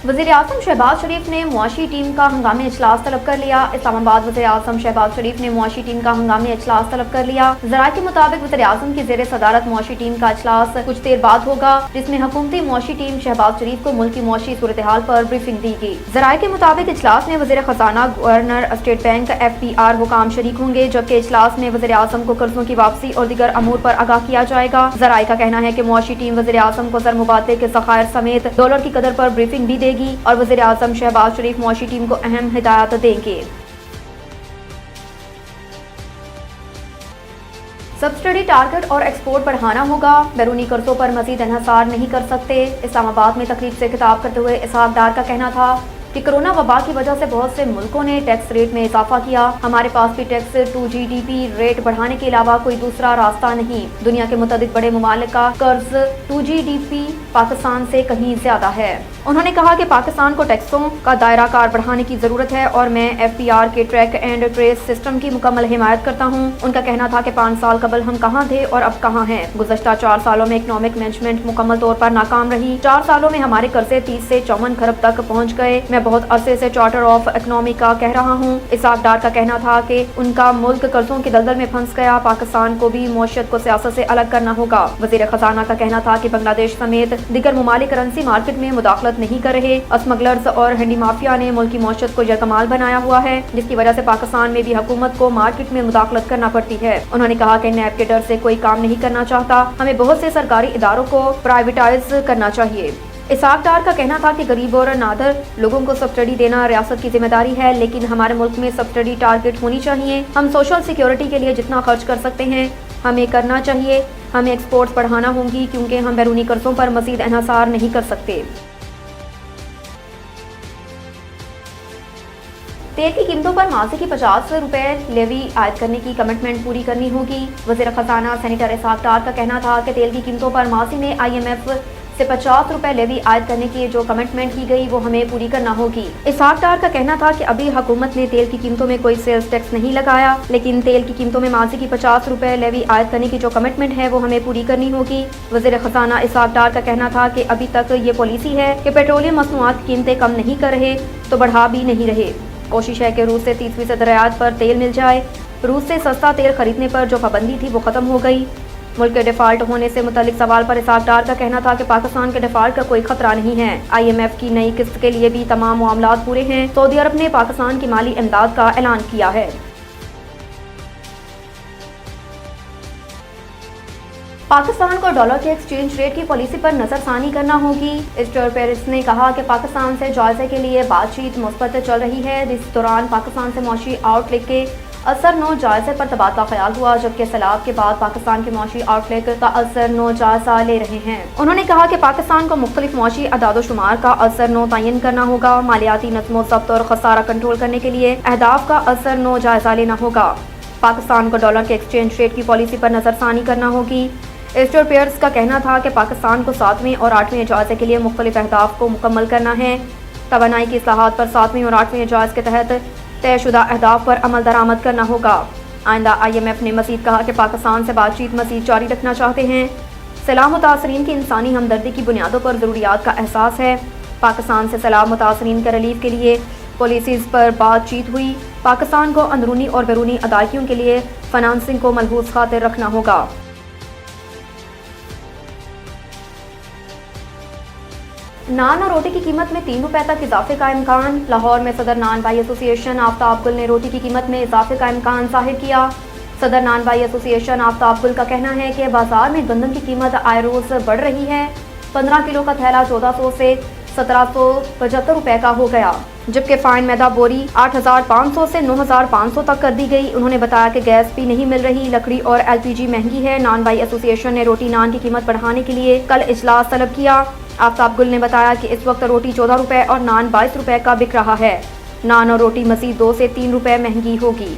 वज़ीर आज़म शहबाज शरीफ ने मुआशी टीम का हंगामी इजलास तलब कर लिया। इस्लामाबाद वज़ीर आज़म शहबाज शरीफ ने मुआशी टीम का हंगामी इजलास तलब कर लिया। ज़राए के मुताबिक वज़ीर आज़म की ज़ेर सदारत मुआशी टीम का इजलास कुछ देर बाद होगा, जिसमें हुकूमती मुआशी टीम शहबाज शरीफ को मुल्क की मुआशी सूरत हाल पर ब्रीफिंग दी गई। ज़राए के मुताबिक इजलास में वज़ीर खजाना, गवर्नर, स्टेट बैंक, FPR हुकाम शरीक होंगे, जबकि इजलास में वज़ीर आज़म को कर्जों की वापसी और दीगर अमूर पर आगाह किया जाएगा। ज़राए का कहना है कि मुआशी टीम वज़ीर आज़म को ज़र मुबादले के ज़खायर समेत डॉलर की कदर पर ब्रीफिंग भी देगी और वज़ीर आज़म शहबाज शरीफ मुआशी टीम को अहम हिदायत देंगे। सब्सिडी टारगेट और एक्सपोर्ट बढ़ाना होगा, बैरूनी कर्जों पर मजीद इन्हिसार नहीं कर सकते। इस्लामाबाद में तकरीब से खिताब करते हुए इसहाक डार का कहना था कि कोरोना वबा की वजह से बहुत से मुल्कों ने टैक्स रेट में इजाफा किया। हमारे पास भी टैक्स टू GDP रेट बढ़ाने के अलावा कोई दूसरा रास्ता नहीं। दुनिया के मुताबिक बड़े ममालिक का कर्ज टू GDP पाकिस्तान से कहीं ज्यादा है। उन्होंने कहा कि पाकिस्तान को टैक्सों का दायरा कार बढ़ाने की जरूरत है और मैं FPR के ट्रैक एंड ट्रेस सिस्टम की मुकम्मल हिमायत करता हूँ। उनका कहना था कि 5 साल कबल हम कहाँ थे और अब कहाँ हैं। गुज़श्ता 4 सालों में इकनॉमिक मैनेजमेंट मुकम्मल तौर पर नाकाम रही। 4 सालों में हमारे कर्जे 30 से 54 खरब तक पहुँच गए। मैं बहुत अरसे से चार्टर ऑफ इकनॉमी का कह रहा हूँ। इसहाक डार का कहना था कि उनका मुल्क कर्जों की दलदल में फंस गया। पाकिस्तान को भी मौशियत को सियासत से अलग करना होगा। वज़ीर खजाना का कहना था कि बांग्लादेश समेत दीगर ममालिक करेंसी मार्केट में मुदाखलत नहीं कर रहे। स्मगलर्स और हंडी माफिया ने मुल्क की मौशियत को यरकमाल बनाया हुआ है, जिसकी वजह से पाकिस्तान में भी हुकूमत को मार्केट में मुदाखलत करना पड़ती है। उन्होंने कहा कि नैब के डर से कोई काम नहीं करना चाहता। हमें बहुत से सरकारी इदारों को प्राइवेटाइज करना चाहिए। इसहाक डार का कहना था कि गरीब और नादर लोगों को सब्सिडी देना रियासत की जिम्मेदारी है, लेकिन हमारे मुल्क में सब्सिडी टारगेट होनी चाहिए। हम सोशल सिक्योरिटी के लिए जितना खर्च कर सकते हैं हमें करना चाहिए। हमें एक्सपोर्ट्स बढ़ाना होंगी क्योंकि हम बैरूनी कर्जों पर मजीद इन्हिसार नहीं कर सकते। तेल की कीमतों पर माजी की 50 रुपए लेवी आयद करने की कमिटमेंट पूरी करनी होगी। वज़ीर खजाना सेनेटर इसहाक डार का कहना था कि तेल की कीमतों पर माजी में IMF से 50 रुपए लेवी आयद करने की जो कमिटमेंट की गई वो हमें पूरी करना होगी। इसहाक डार का कहना था कि अभी हुकूमत ने तेल की कीमतों में कोई सेल्स टैक्स नहीं लगाया, लेकिन तेल की कीमतों में माजी की 50 रुपए लेवी आयद करने की जो कमिटमेंट है वो हमें पूरी करनी होगी। वज़ीर खजाना इसहाक डार का कहना था कि अभी तक ये पॉलिसी है कि पेट्रोलियम मसनूआत की कीमतें कम नहीं कर रहे तो बढ़ा भी नहीं रहे। कोशिश है कि रूस से 30% रियायत पर तेल मिल जाए। रूस से सस्ता तेल खरीदने पर जो पाबंदी थी वो खत्म हो गई। मुल्क के डिफॉल्ट होने से मुतालिक सवाल पर इसहाक डार का कहना था कि पाकिस्तान के डिफॉल्ट का कोई खतरा नहीं है। IMF की नई किस्त के लिए भी तमाम मामलात पूरे हैं। सऊदी अरब ने पाकिस्तान की माली इमदाद का ऐलान किया है। पाकिस्तान को डॉलर के एक्सचेंज रेट की पॉलिसी पर नजरसानी करना होगी। एस्टर पेरिस ने कहा कि पाकिस्तान से जायजे के लिए बातचीत मुस्बत चल रही है। इस दौरान पाकिस्तान से मौशी आउटलुक के असर नो जायजे पर तबादला ख्याल हुआ, जबकि सैलाब के बाद पाकिस्तान के मौशी आउटलुक का असर नो जायजा ले रहे हैं। उन्होंने कहा कि पाकिस्तान को मुख्तलिफ मौशी अदादोशुमार का असर नो तयन करना होगा। मालियाती नज़्मो ज़ब्त और खसारा कंट्रोल करने के लिए अहदाफ का असर नो जायजा लेना होगा। पाकिस्तान को डॉलर के एक्सचेंज रेट की पॉलिसी पर नजरसानी करना होगी। एस्टर पेयर्स का कहना था कि पाकिस्तान को 7वें और 8वें जायजे के लिए मुख्तलिफ अहदाफ को मुकम्मल करना है। तवानाई की इस्लाहात पर 7वें और 8वें जायज़े के तहत तयशुदा अहदाफ पर अमल दरामद करना होगा। आइंदा IMF ने मजीद कहा कि पाकिस्तान से बातचीत मजीद जारी रखना चाहते हैं। सैलाब मुतासरीन की इंसानी हमदर्दी की बुनियादों पर ज़रूरियात का एहसास है। पाकिस्तान से सैलाब मुतासरीन के रिलीफ के लिए पॉलिसीज़ पर बातचीत हुई। पाकिस्तान को अंदरूनी और बैरूनी अदायगियों के लिए फाइनेंसिंग को मलहूज़ खातिर रखना होगा। नान और रोटी की कीमत में 3 रुपए तक इजाफे का इम्कान। लाहौर में सदर नान भाई एसोसिएशन आफ्ताब गुल ने रोटी की कीमत में इजाफे का इम्कान जाहिर किया। सदर नान भाई एसोसिएशन आफ्ताब गुल का कहना है कि बाजार में गंदम की कीमत आए रोज बढ़ रही है। 15 किलो का थैला 1400 से 1775 रुपए का हो गया, जबकि फाइन मैदा बोरी 8500 से 9500 तक कर दी गई। उन्होंने बताया कि गैस भी नहीं मिल रही, लकड़ी और LPG महंगी है। नान भाई एसोसिएशन ने रोटी नान की कीमत बढ़ाने के लिए कल इजलास तलब किया। आफ्ताब गुल ने बताया कि इस वक्त रोटी 14 रुपए और नान 22 रुपए का बिक रहा है। नान और रोटी मजीद 2 से 3 रुपए महंगी होगी।